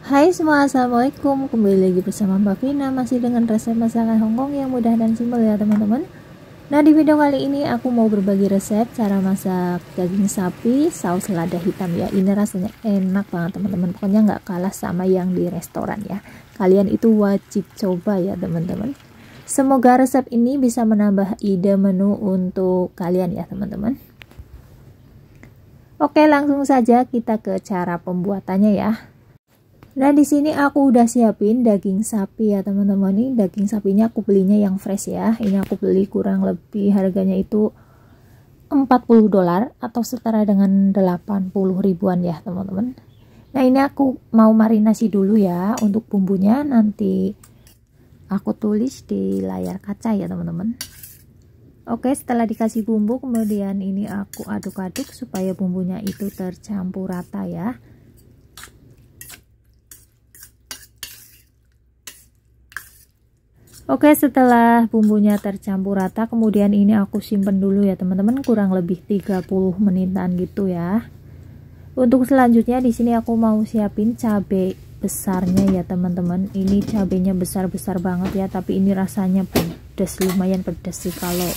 Hai semua, assalamualaikum. Kembali lagi bersama Mbak Vina, masih dengan resep masakan Hongkong yang mudah dan simpel ya teman-teman. Nah, di video kali ini aku mau berbagi resep cara masak daging sapi saus lada hitam ya. Ini rasanya enak banget teman-teman, pokoknya nggak kalah sama yang di restoran ya. Kalian itu wajib coba ya teman-teman. Semoga resep ini bisa menambah ide menu untuk kalian ya teman-teman. Oke, langsung saja kita ke cara pembuatannya ya. Nah, di sini aku udah siapin daging sapi ya teman-teman. Ini daging sapinya aku belinya yang fresh ya. Ini aku beli kurang lebih harganya itu $40 atau setara dengan 80 ribuan ya teman-teman. Nah, ini aku mau marinasi dulu ya. Untuk bumbunya nanti aku tulis di layar kaca ya teman-teman. Oke, setelah dikasih bumbu kemudian ini aku aduk-aduk supaya bumbunya itu tercampur rata ya. Oke, setelah bumbunya tercampur rata, kemudian ini aku simpen dulu ya teman-teman, kurang lebih 30 menitan gitu ya. Untuk selanjutnya di sini aku mau siapin cabai besarnya ya teman-teman. Ini cabainya besar-besar banget ya, tapi ini rasanya pedas, lumayan pedas sih kalau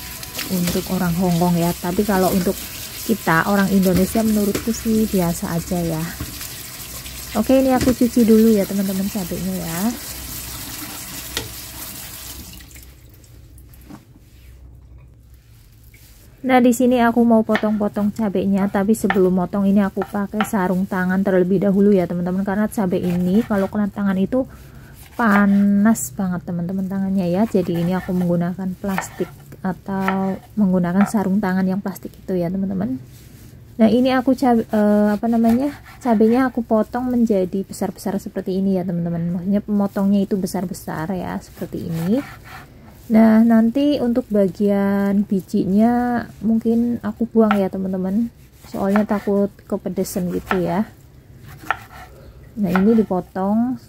untuk orang Hongkong ya. Tapi kalau untuk kita orang Indonesia menurutku sih biasa aja ya. Oke, ini aku cuci dulu ya teman-teman cabainya ya. Nah, di sini aku mau potong-potong cabenya, tapi sebelum potong ini aku pakai sarung tangan terlebih dahulu ya teman-teman, karena cabai ini kalau kena tangan itu panas banget teman-teman tangannya ya. Jadi ini aku menggunakan plastik atau menggunakan sarung tangan yang plastik itu ya teman-teman. Nah, ini aku cabenya aku potong menjadi besar-besar seperti ini ya teman-teman. Maksudnya pemotongnya itu besar-besar ya, seperti ini. Nah, nanti untuk bagian bijinya mungkin aku buang ya teman-teman, soalnya takut kepedesan gitu ya. Nah, ini dipotong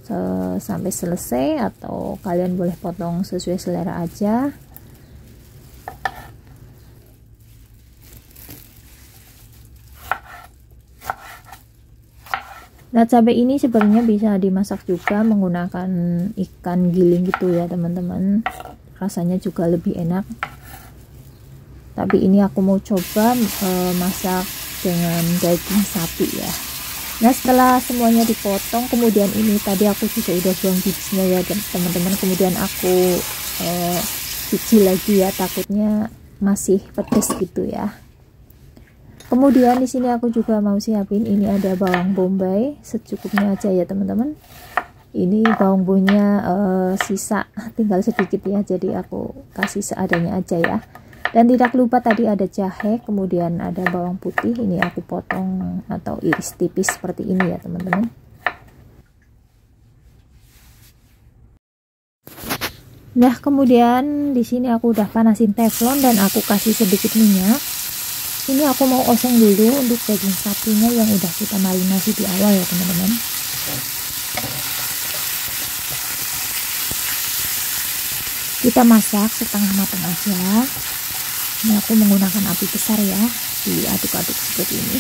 sampai selesai atau kalian boleh potong sesuai selera aja. Nah, cabai ini sebenarnya bisa dimasak juga menggunakan ikan giling gitu ya teman-teman, rasanya juga lebih enak. Tapi ini aku mau coba masak dengan daging sapi ya. Nah, setelah semuanya dipotong, kemudian ini tadi aku juga udah buang bijinya ya teman-teman. Kemudian aku cuci lagi ya, takutnya masih pedas gitu ya. Kemudian di sini aku juga mau siapin, ini ada bawang bombay secukupnya aja ya teman-teman. Ini bawang bombaynya sisa tinggal sedikit ya, jadi aku kasih seadanya aja ya. Dan tidak lupa tadi ada jahe, kemudian ada bawang putih, ini aku potong atau iris tipis seperti ini ya teman-teman. Nah, kemudian di sini aku udah panasin teflon dan aku kasih sedikit minyak. Ini aku mau oseng dulu untuk daging sapinya yang udah kita marinasi di awal ya teman-teman. Kita masak setengah matang aja. Ini aku menggunakan api besar ya, diaduk-aduk seperti ini.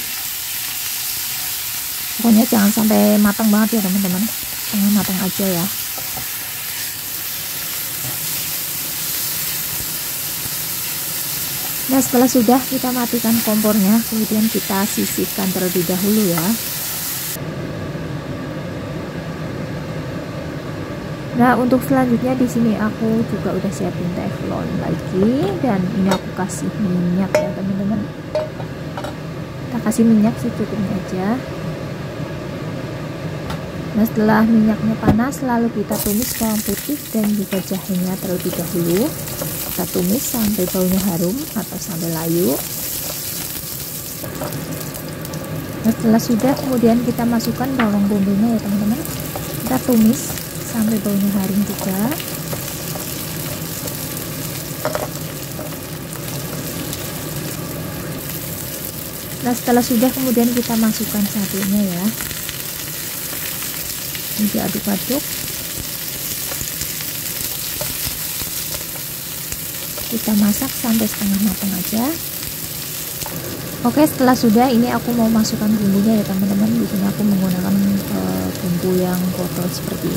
Pokoknya jangan sampai matang banget ya teman-teman, setengah matang aja ya. Nah, setelah sudah kita matikan kompornya, kemudian kita sisihkan terlebih dahulu ya. Nah, untuk selanjutnya di sini aku juga udah siapin teflon lagi, dan ini aku kasih minyak ya teman-teman. Kita kasih minyak secukupnya aja. Nah, setelah minyaknya panas, lalu kita tumis bawang putih dan juga jahenya terlebih dahulu. Kita tumis sampai baunya harum atau sampai layu. Nah, setelah sudah, kemudian kita masukkan bawang bombaynya ya teman-teman. Kita tumis sampai baunya harum juga. Nah, setelah sudah, kemudian kita masukkan cabenya ya. Ini diaduk-aduk. Kita masak sampai setengah matang aja. Oke, setelah sudah, ini aku mau masukkan bumbunya ya teman-teman. Di sini aku menggunakan bumbu bumbu yang kotor seperti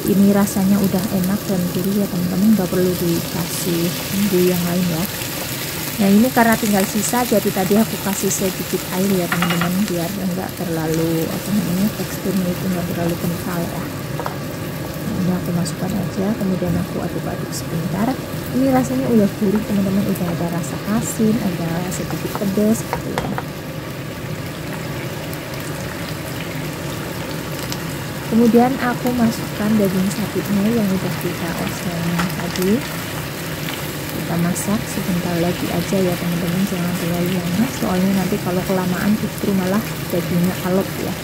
ini rasanya udah enak dan gurih ya teman-teman, nggak perlu dikasih bumbu yang lain ya. Nah ini karena tinggal sisa, jadi tadi aku kasih sedikit air ya teman-teman, biar enggak terlalu teksturnya itu enggak terlalu kental ya. Nah, ini aku masukkan aja, kemudian aku aduk-aduk sebentar. Ini rasanya udah gurih teman-teman, udah ada rasa asin, ada sedikit pedas gitu ya. Kemudian aku masukkan daging sapinya yang udah kita oseng tadi. Kita masak sebentar lagi aja ya teman-teman, jangan terlalu lama, soalnya nanti kalau kelamaan justru malah dagingnya alot ya.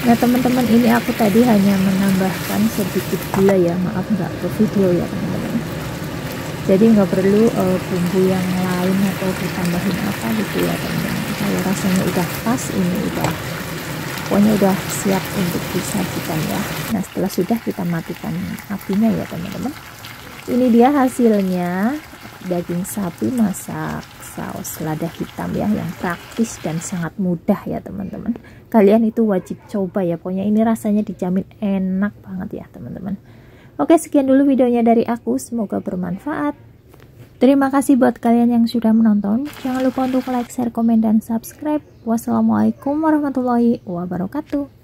Nah teman-teman, ini aku tadi hanya menambahkan sedikit gula ya, maaf nggak ke video ya teman-teman. Jadi nggak perlu bumbu yang lain atau ditambahin apa gitu ya teman-teman. Kalau rasanya udah pas, ini udah pokoknya udah siap untuk disajikan ya. Nah setelah sudah, kita matikan apinya ya teman-teman. Ini dia hasilnya, daging sapi masak saus lada hitam ya, yang praktis dan sangat mudah ya teman-teman. Kalian itu wajib coba ya, pokoknya ini rasanya dijamin enak banget ya teman-teman. Oke, sekian dulu videonya dari aku, semoga bermanfaat. Terima kasih buat kalian yang sudah menonton. Jangan lupa untuk like, share, komen, dan subscribe. Wassalamualaikum warahmatullahi wabarakatuh.